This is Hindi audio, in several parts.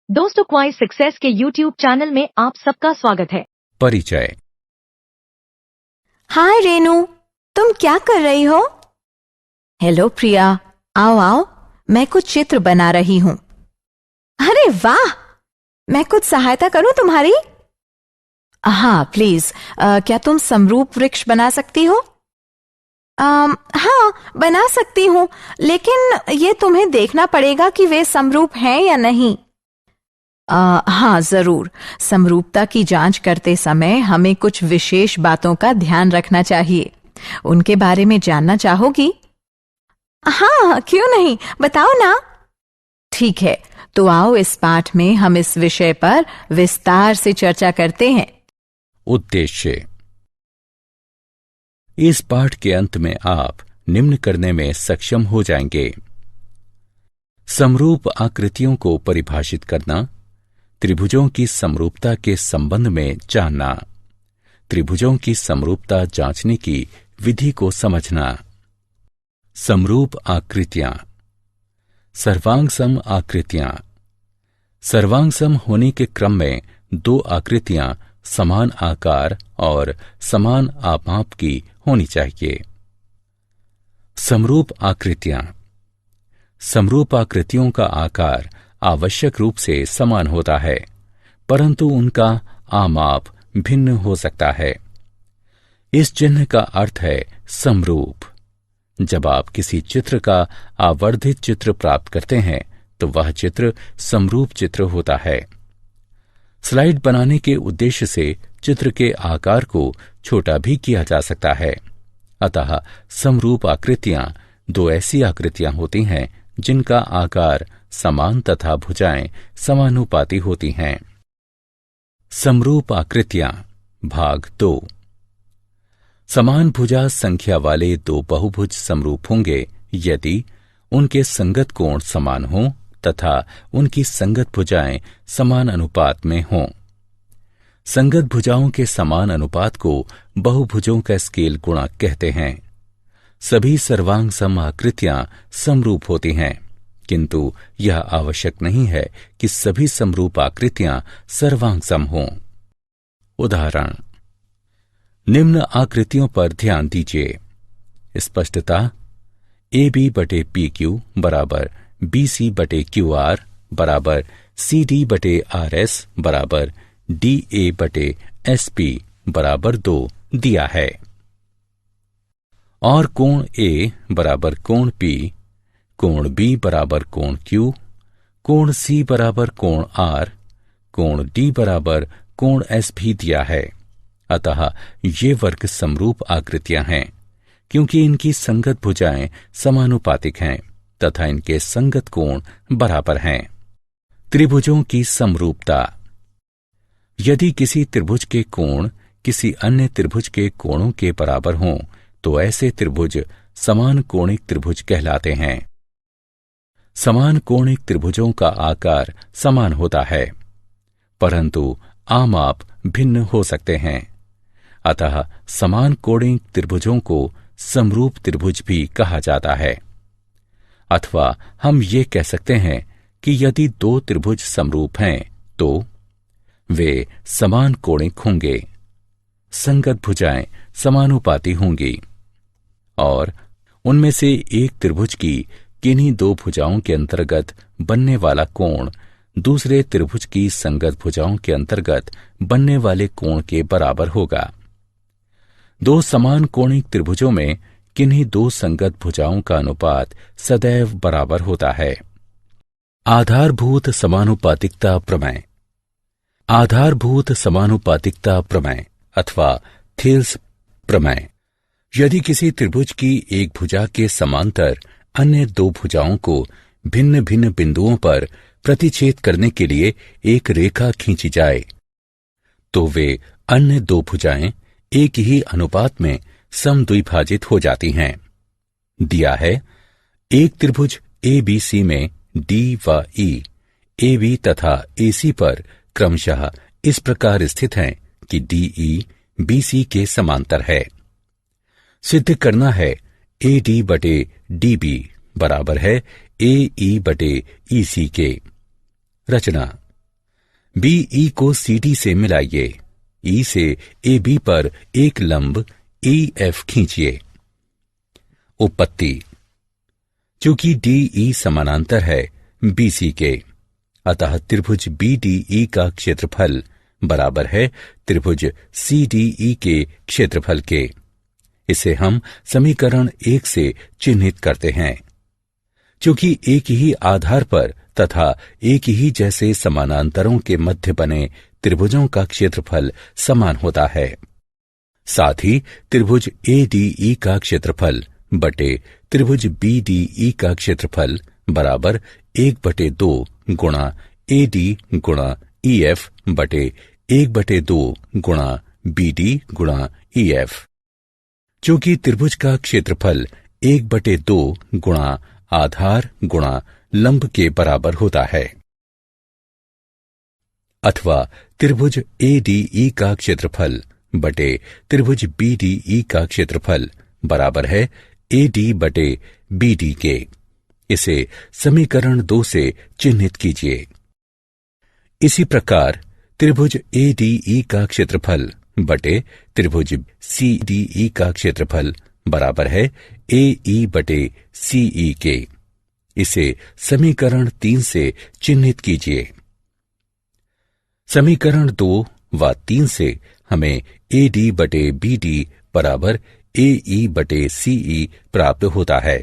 दोस्तों, क्वाइज सक्सेस के YouTube चैनल में आप सबका स्वागत है। परिचय। हाय रेनू, तुम क्या कर रही हो? हेलो प्रिया, आओ आओ, मैं कुछ चित्र बना रही हूँ। अरे वाह, मैं कुछ सहायता करूँ तुम्हारी? हाँ प्लीज, क्या तुम समरूप वृक्ष बना सकती हो? हाँ बना सकती हूँ, लेकिन ये तुम्हें देखना पड़ेगा कि वे समरूप हैं या नहीं। हाँ जरूर, समरूपता की जांच करते समय हमें कुछ विशेष बातों का ध्यान रखना चाहिए। उनके बारे में जानना चाहोगी? हाँ क्यों नहीं, बताओ ना। ठीक है, तो आओ इस पाठ में हम इस विषय पर विस्तार से चर्चा करते हैं। उद्देश्य। इस पाठ के अंत में आप निम्न करने में सक्षम हो जाएंगे: समरूप आकृतियों को परिभाषित करना, त्रिभुजों की समरूपता के संबंध में जानना, त्रिभुजों की समरूपता जांचने की विधि को समझना। समरूप आकृतियां। सर्वांगसम आकृतियां। सर्वांगसम होने के क्रम में दो आकृतियां समान आकार और समान आपाप की होनी चाहिए। समरूप आकृतियां। समरूप आकृतियों का आकार आवश्यक रूप से समान होता है, परंतु उनका आमाप भिन्न हो सकता है। इस चिन्ह का अर्थ है समरूप। जब आप किसी चित्र का आवर्धित चित्र प्राप्त करते हैं तो वह चित्र समरूप चित्र होता है। स्लाइड बनाने के उद्देश्य से चित्र के आकार को छोटा भी किया जा सकता है। अतः समरूप आकृतियां दो ऐसी आकृतियां होती हैं जिनका आकार समान तथा भुजाएं समानुपाती होती हैं। समरूप आकृतियां भाग 2। समान भुजा संख्या वाले दो बहुभुज समरूप होंगे यदि उनके संगत कोण समान हों तथा उनकी संगत भुजाएं समान अनुपात में हों। संगत भुजाओं के समान अनुपात को बहुभुजों का स्केल गुणक कहते हैं। सभी सर्वांग सम आकृतियां समरूप होती हैं, किंतु यह आवश्यक नहीं है कि सभी समरूप आकृतियां सर्वांग सम हों। उदाहरण: निम्न आकृतियों पर ध्यान दीजिए। स्पष्टता: AB बटे PQ बराबर BC बटे QR बराबर CD बटे RS बराबर DA बटे SP बराबर 2 दिया है। और कोण A बराबर कोण P, कोण B बराबर कोण Q, कोण C बराबर कोण R, कोण D बराबर कोण S भी दिया है। अतः ये वर्ग समरूप आकृतियां हैं क्योंकि इनकी संगत भुजाएं समानुपातिक हैं तथा इनके संगत कोण बराबर हैं। त्रिभुजों की समरूपता। यदि किसी त्रिभुज के कोण किसी अन्य त्रिभुज के कोणों के बराबर हों तो ऐसे त्रिभुज समान कोणिक त्रिभुज कहलाते हैं। समान कोणिक त्रिभुजों का आकार समान होता है, परंतु आमाप भिन्न हो सकते हैं। अतः समान कोणिक त्रिभुजों को समरूप त्रिभुज भी कहा जाता है। अथवा हम ये कह सकते हैं कि यदि दो त्रिभुज समरूप हैं तो वे समान कोणिक होंगे, संगत भुजाएं समानुपाती होंगी और उनमें से एक त्रिभुज की किन्हीं दो भुजाओं के अंतर्गत बनने वाला कोण दूसरे त्रिभुज की संगत भुजाओं के अंतर्गत बनने वाले कोण के बराबर होगा। दो समान कोणिक त्रिभुजों में किन्हीं दो संगत भुजाओं का अनुपात सदैव बराबर होता है। आधारभूत समानुपातिकता प्रमेय। आधारभूत समानुपातिकता प्रमेय अथवा थेल्स प्रमेय। यदि किसी त्रिभुज की एक भुजा के समांतर अन्य दो भुजाओं को भिन्न भिन्न बिंदुओं पर प्रतिच्छेद करने के लिए एक रेखा खींची जाए तो वे अन्य दो भुजाएं एक ही अनुपात में समद्विभाजित हो जाती हैं। दिया है, एक त्रिभुज ABC में D व E, AB तथा AC पर क्रमशः इस प्रकार स्थित हैं कि DE BC के समांतर है। सिद्ध करना है AD बटे DB बराबर है AE बटे EC के। रचना: BE को CD से मिलाइए। E से AB पर एक लंब EF खींचिए। उपपत्ति। चूंकि DE समानांतर है BC के, अतः त्रिभुज BDE का क्षेत्रफल बराबर है त्रिभुज CDE के क्षेत्रफल के। इसे हम समीकरण 1 से चिन्हित करते हैं। चूंकि एक ही आधार पर तथा एक ही जैसे समानांतरों के मध्य बने त्रिभुजों का क्षेत्रफल समान होता है, साथ ही त्रिभुज ADE का क्षेत्रफल बटे त्रिभुज BDE का क्षेत्रफल बराबर 1/2 गुणा AD गुणा EF बटे 1/2 गुणा BD गुणा EF। चूंकि त्रिभुज का क्षेत्रफल 1/2 गुणा आधार गुणा लंब के बराबर होता है, अथवा त्रिभुज ADE का क्षेत्रफल बटे त्रिभुज BDE का क्षेत्रफल बराबर है AD बटे BD के। इसे समीकरण 2 से चिन्हित कीजिए। इसी प्रकार त्रिभुज ADE का क्षेत्रफल बटे त्रिभुज CDE का क्षेत्रफल बराबर है AE बटे CE के। इसे समीकरण 3 से चिन्हित कीजिए। समीकरण 2 व 3 से हमें AD बटे BD बराबर AE बटे CE प्राप्त होता है।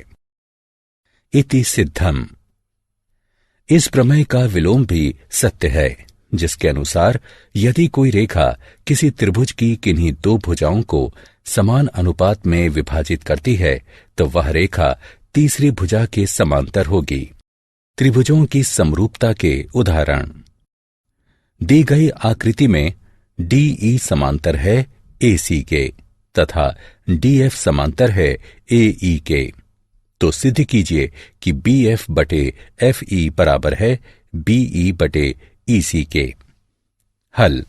इति सिद्धम। इस प्रमेय का विलोम भी सत्य है, जिसके अनुसार यदि कोई रेखा किसी त्रिभुज की किन्हीं दो भुजाओं को समान अनुपात में विभाजित करती है तो वह रेखा तीसरी भुजा के समांतर होगी। त्रिभुजों की समरूपता के उदाहरण। दी गई आकृति में DE समांतर है AC के तथा DF समांतर है AE के, तो सिद्ध कीजिए कि BF बटे FE बराबर है BE बटे EC के। हल।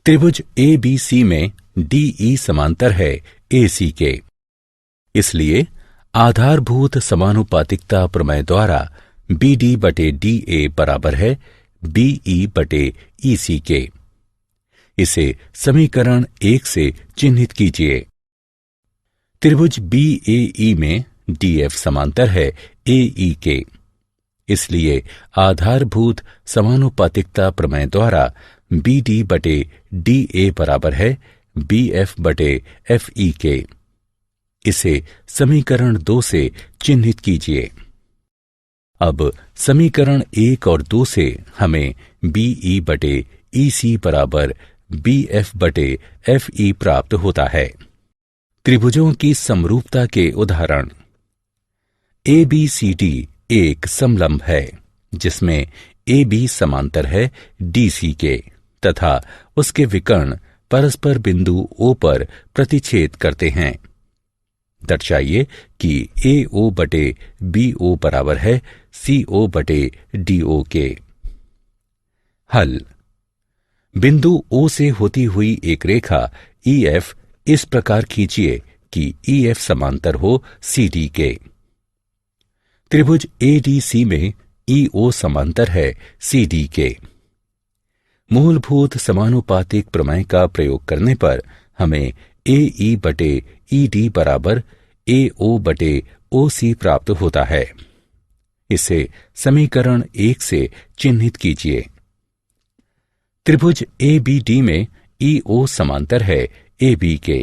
त्रिभुज ABC में DE समांतर है AC के, इसलिए आधारभूत समानुपातिकता प्रमेय द्वारा BD बटे DA बराबर है BE बटे EC के। इसे समीकरण 1 से चिन्हित कीजिए। त्रिभुज BAE में DF समांतर है AE के, इसलिए आधारभूत समानुपातिकता प्रमेय द्वारा BD बटे DA बराबर है BF बटे FE के। इसे समीकरण 2 से चिन्हित कीजिए। अब समीकरण 1 और 2 से हमें BE बटे EC बराबर BF बटे FE प्राप्त होता है। त्रिभुजों की समरूपता के उदाहरण। ABCD एक समलंब है, जिसमें AB समांतर है DC के तथा उसके विकर्ण परस्पर बिंदु O पर प्रतिच्छेद करते हैं। दर्शाइए कि AO बटे BO बराबर है CO बटे DO के। हल। बिंदु O से होती हुई एक रेखा EF इस प्रकार खींचिए कि EF समांतर हो CD के। त्रिभुज ADC में EO समांतर है CD के। मूलभूत समानुपातिक प्रमेय का प्रयोग करने पर हमें AE बटे ED बराबर AO बटे OC प्राप्त होता है। इसे समीकरण 1 से चिन्हित कीजिए। त्रिभुज ABD में EO समांतर है AB के,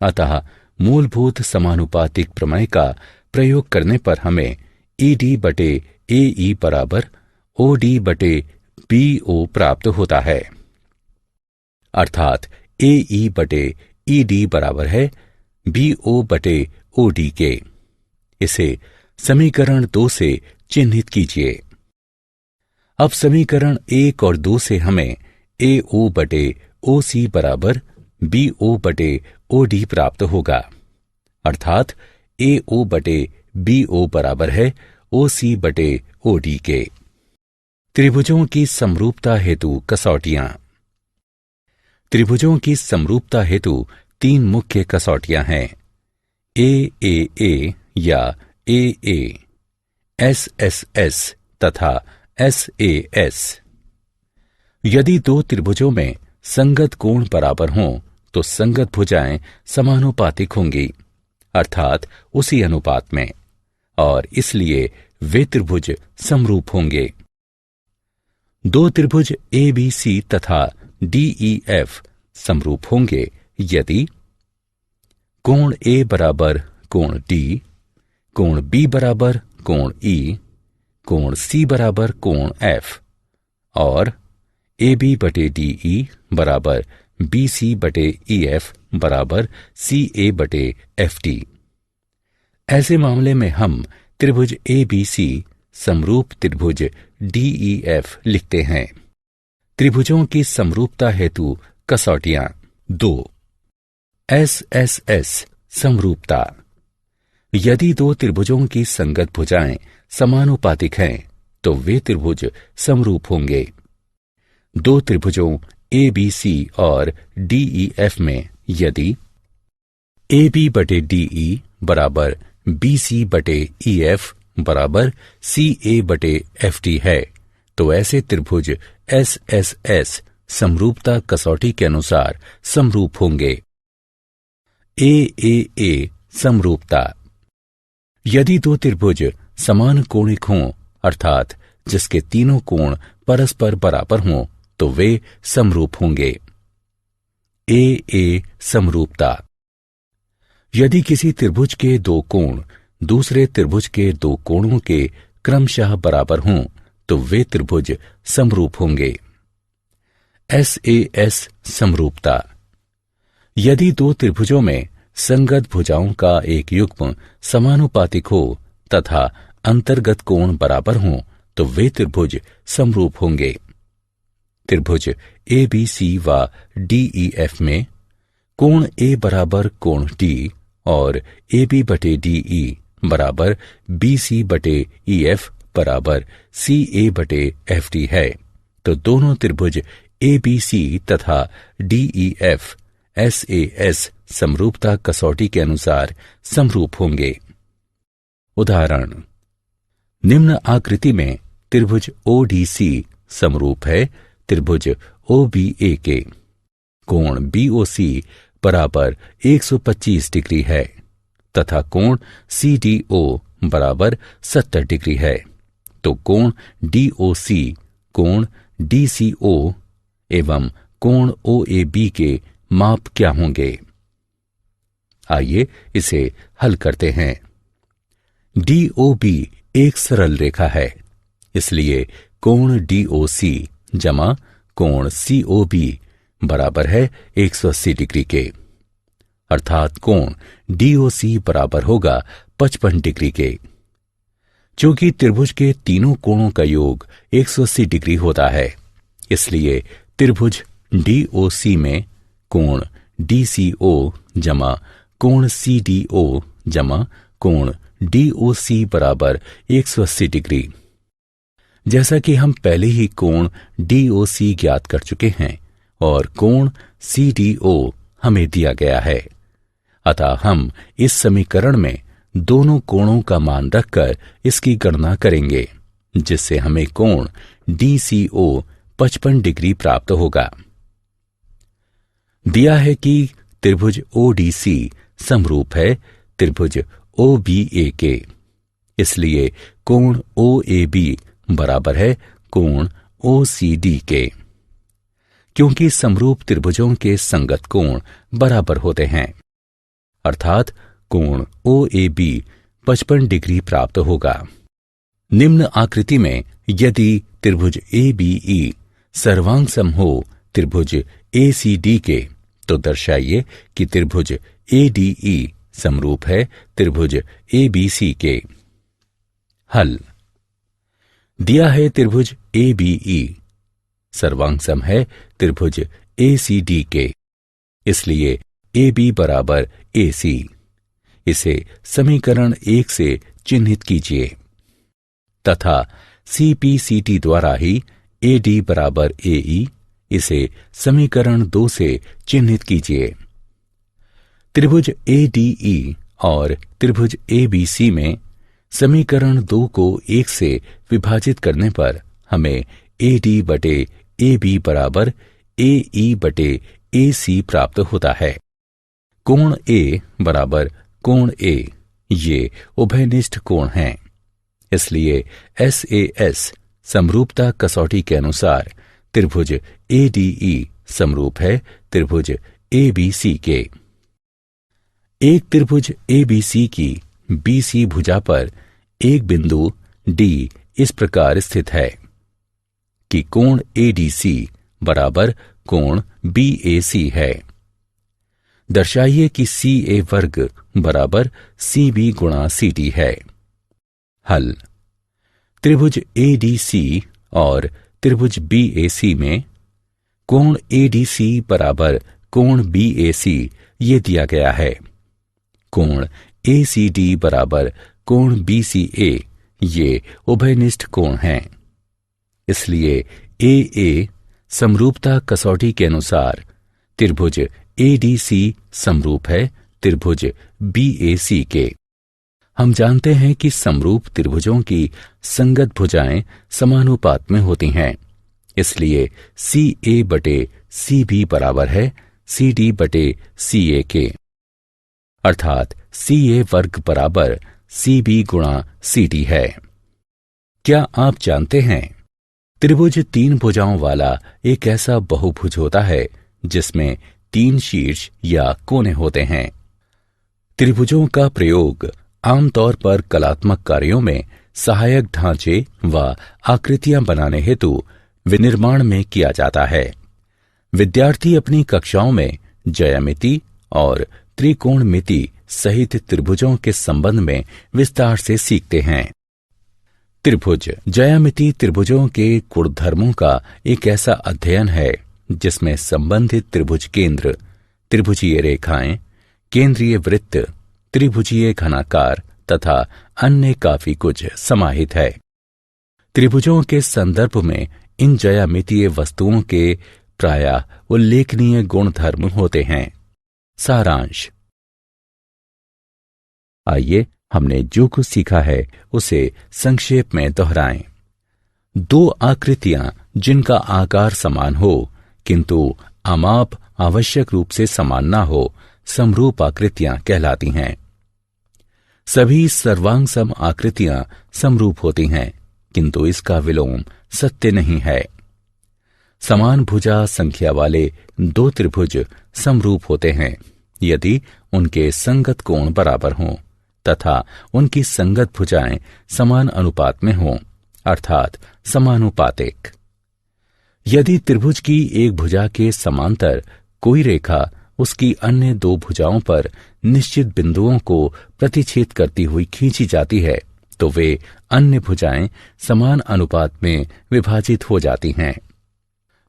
अतः मूलभूत समानुपातिक प्रमेय का प्रयोग करने पर हमें ED बटे AE बराबर OD बटे BO प्राप्त होता है, अर्थात AE बटे ED बराबर है BO बटे OD के। इसे समीकरण 2 से चिन्हित कीजिए। अब समीकरण 1 और 2 से हमें AO बटे OC बराबर BO बटे OD प्राप्त होगा, अर्थात AO बटे BO बराबर है OC बटे OD के। त्रिभुजों की समरूपता हेतु कसौटियां। त्रिभुजों की समरूपता हेतु 3 मुख्य कसौटियां हैं: AAA या AA, SSS तथा SAS। यदि दो त्रिभुजों में संगत कोण बराबर हों तो संगत भुजाएं समानुपातिक होंगी, अर्थात उसी अनुपात में, और इसलिए वे त्रिभुज समरूप होंगे। दो त्रिभुज ABC तथा DEF समरूप होंगे यदि कोण A बराबर कोण D, कोण B बराबर कोण E, कोण C बराबर कोण F और AB बटे DE बराबर BC बटे EF बराबर CA बटे FD। ऐसे मामले में हम त्रिभुज ABC समरूप त्रिभुज DEF लिखते हैं। त्रिभुजों की समरूपता हेतु कसौटियां। 2। SSS समरूपता। यदि दो त्रिभुजों की संगत भुजाएं समानुपातिक हैं तो वे त्रिभुज समरूप होंगे। दो त्रिभुजों ABC और DEF में यदि AB बटे DE बराबर BC बटे EF बराबर CA बटे FD है तो ऐसे त्रिभुज SSS समरूपता कसौटी के अनुसार समरूप होंगे। AAA समरूपता। यदि दो त्रिभुज समान कोणिक हों, अर्थात जिसके तीनों कोण परस्पर बराबर हों, तो वे समरूप होंगे। AA समरूपता। यदि किसी त्रिभुज के दो कोण दूसरे त्रिभुज के दो कोणों के क्रमशः बराबर हों तो वे त्रिभुज समरूप होंगे। SAS समरूपता। यदि दो त्रिभुजों में संगत भुजाओं का एक युग्म समानुपातिक हो तथा अंतर्गत कोण बराबर हों तो वे त्रिभुज समरूप होंगे। त्रिभुज ABC व DEF में कोण A बराबर कोण D और AB बटे DE बराबर BC बटे EF बराबर CA बटे FD है तो दोनों त्रिभुज ABC तथा DEF SAS समरूपता कसौटी के अनुसार समरूप होंगे। उदाहरण, निम्न आकृति में त्रिभुज ODC समरूप है त्रिभुज OBA के। कोण BOC बराबर 125 डिग्री है तथा कोण CDO बराबर 70 डिग्री है तो कोण DOC, कोण DCO एवं कोण OAB के माप क्या होंगे? आइए इसे हल करते हैं। DOB एक सरल रेखा है, इसलिए कोण DOC जमा कोण COB बराबर है 180 डिग्री के, अर्थात कोण DOC बराबर होगा 55 डिग्री के। चूंकि त्रिभुज के तीनों कोणों का योग 180 डिग्री होता है, इसलिए त्रिभुज DOC में कोण DCO जमा कोण CDO जमा कोण DOC बराबर 180 डिग्री। जैसा कि हम पहले ही कोण DOC ज्ञात कर चुके हैं और कोण CDO हमें दिया गया है, अतः हम इस समीकरण में दोनों कोणों का मान रखकर इसकी गणना करेंगे, जिससे हमें कोण DCO 55 डिग्री प्राप्त होगा। दिया है कि त्रिभुज ODC समरूप है त्रिभुज OBA के, इसलिए कोण OAB बराबर है कोण OCD के। क्योंकि समरूप त्रिभुजों के संगत कोण बराबर होते हैं, अर्थात कोण OAB 55 डिग्री प्राप्त होगा। निम्न आकृति में यदि त्रिभुज ABE सर्वांगसम हो त्रिभुज ACD के तो दर्शाइए कि त्रिभुज ADE समरूप है त्रिभुज ABC के। हल। दिया है त्रिभुज ABE सर्वांगसम है त्रिभुज ACD के, इसलिए AB बराबर AC। इसे समीकरण 1 से चिन्हित कीजिए तथा CPCT द्वारा ही AD बराबर AE इसे समीकरण 2 से चिन्हित कीजिए। त्रिभुज ADE और त्रिभुज ABC में समीकरण 2 को 1 से विभाजित करने पर हमें AD बटे AB बराबर AE बटे AC प्राप्त होता है। कोण A बराबर कोण A ये उभयनिष्ठ कोण हैं। इसलिए SAS समरूपता कसौटी के अनुसार त्रिभुज ADE समरूप है त्रिभुज ABC के। एक त्रिभुज ABC की BC भुजा पर एक बिंदु D इस प्रकार स्थित है कि कोण ADC बराबर कोण BAC है। दर्शाइए कि CA वर्ग बराबर CB गुणा CD है। हल। त्रिभुज ADC और त्रिभुज BAC में कोण ADC बराबर कोण BAC ये दिया गया है। कोण ACD बराबर कोण BCA ये उभयनिष्ठ कोण हैं। इसलिए AA समरूपता कसौटी के अनुसार त्रिभुज ADC समरूप है त्रिभुज BAC के। हम जानते हैं कि समरूप त्रिभुजों की संगत भुजाएं समानुपात में होती हैं। इसलिए CA बटे CB बराबर है CD बटे CA के, अर्थात CA वर्ग बराबर CB गुणा CD है। क्या आप जानते हैं त्रिभुज 3 भुजाओं वाला एक ऐसा बहुभुज होता है जिसमें 3 शीर्ष या कोने होते हैं। त्रिभुजों का प्रयोग आमतौर पर कलात्मक कार्यों में सहायक ढांचे व आकृतियां बनाने हेतु विनिर्माण में किया जाता है। विद्यार्थी अपनी कक्षाओं में ज्यामिति और त्रिकोणमिति सहित त्रिभुजों के संबंध में विस्तार से सीखते हैं। त्रिभुज ज्यामिति त्रिभुजों के गुणधर्मों का एक ऐसा अध्ययन है जिसमें संबंधित त्रिभुज केंद्र, त्रिभुजीय रेखाएं, केंद्रीय वृत्त, त्रिभुजीय घनाकार तथा अन्य काफी कुछ समाहित है। त्रिभुजों के संदर्भ में इन ज्यामितीय वस्तुओं के प्रायः उल्लेखनीय गुणधर्म होते हैं। सारांश। आइए हमने जो कुछ सीखा है उसे संक्षेप में दोहराएं। 2 आकृतियां जिनका आकार समान हो किंतु अमाप आवश्यक रूप से समान ना हो, समरूप आकृतियां कहलाती हैं। सभी सर्वांगसम आकृतियां समरूप होती हैं किंतु इसका विलोम सत्य नहीं है। समान भुजा संख्या वाले 2 त्रिभुज समरूप होते हैं यदि उनके संगत कोण बराबर हों तथा उनकी संगत भुजाएं समान अनुपात में हों, अर्थात समानुपातिक। यदि त्रिभुज की एक भुजा के समांतर कोई रेखा उसकी अन्य 2 भुजाओं पर निश्चित बिंदुओं को प्रतिच्छेद करती हुई खींची जाती है तो वे अन्य भुजाएं समान अनुपात में विभाजित हो जाती हैं।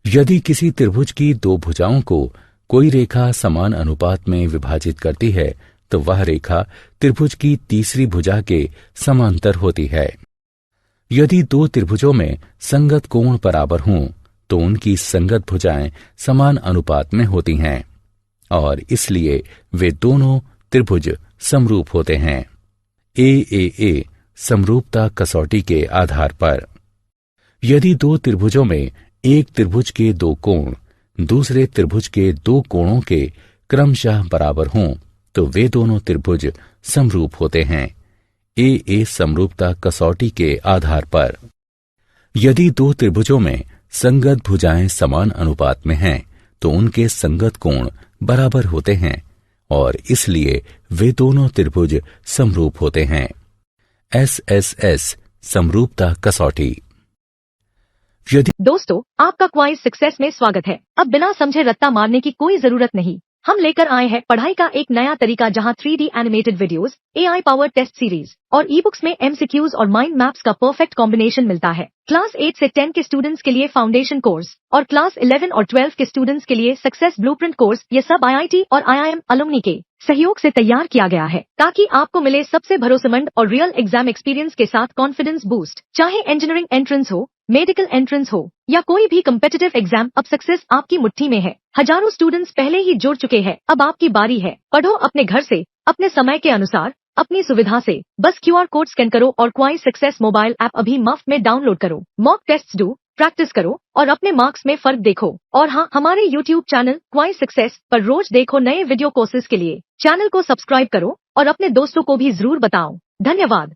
यदि किसी त्रिभुज की 2 भुजाओं को कोई रेखा समान अनुपात में विभाजित करती है तो वह रेखा त्रिभुज की तीसरी भुजा के समांतर होती है। यदि 2 त्रिभुजों में संगत कोण बराबर हों तो उनकी संगत भुजाएं समान अनुपात में होती हैं और इसलिए वे दोनों त्रिभुज समरूप होते हैं। AAA समरूपता कसौटी के आधार पर यदि 2 त्रिभुजों में एक त्रिभुज के 2 कोण दूसरे त्रिभुज के 2 कोणों के क्रमशः बराबर हों तो वे दोनों त्रिभुज समरूप होते हैं। AA समरूपता कसौटी के आधार पर यदि 2 त्रिभुजों में संगत भुजाएं समान अनुपात में हैं तो उनके संगत कोण बराबर होते हैं और इसलिए वे दोनों त्रिभुज समरूप होते हैं। SSS समरूपता कसौटी। यदि दोस्तों, आपका क्वाइज सक्सेस में स्वागत है। अब बिना समझे रट्टा मारने की कोई जरूरत नहीं। हम लेकर आए हैं पढ़ाई का एक नया तरीका जहां 3D animated videos, AI powered test series और ई बुक्स में MCQs और माइंड मैप्स का परफेक्ट कॉम्बिनेशन मिलता है। क्लास 8 से 10 के स्टूडेंट्स के लिए फाउंडेशन कोर्स और क्लास 11 और 12 के स्टूडेंट्स के लिए सक्सेस ब्लूप्रिंट कोर्स, ये सब IIT और IIM अलुमनी के सहयोग से तैयार किया गया है ताकि आपको मिले सबसे भरोसेमंद और रियल एग्जाम एक्सपीरियंस के साथ कॉन्फिडेंस बूस्ट। चाहे इंजीनियरिंग एंट्रेंस हो, मेडिकल एंट्रेंस हो या कोई भी कम्पिटिटिव एग्जाम, अब सक्सेस आपकी मुट्ठी में है। हजारों स्टूडेंट्स पहले ही जुड़ चुके हैं, अब आपकी बारी है। पढ़ो अपने घर से, अपने समय के अनुसार, अपनी सुविधा से। बस QR कोड स्कैन करो और क्वाइज सक्सेस मोबाइल ऐप अभी मुफ्त में डाउनलोड करो। मॉक टेस्ट्स डू प्रैक्टिस करो और अपने मार्क्स में फर्क देखो। और हाँ, हमारे YouTube चैनल क्वाइस सक्सेस पर रोज देखो नए वीडियो कोर्सेज के लिए चैनल को सब्सक्राइब करो और अपने दोस्तों को भी जरूर बताओ। धन्यवाद।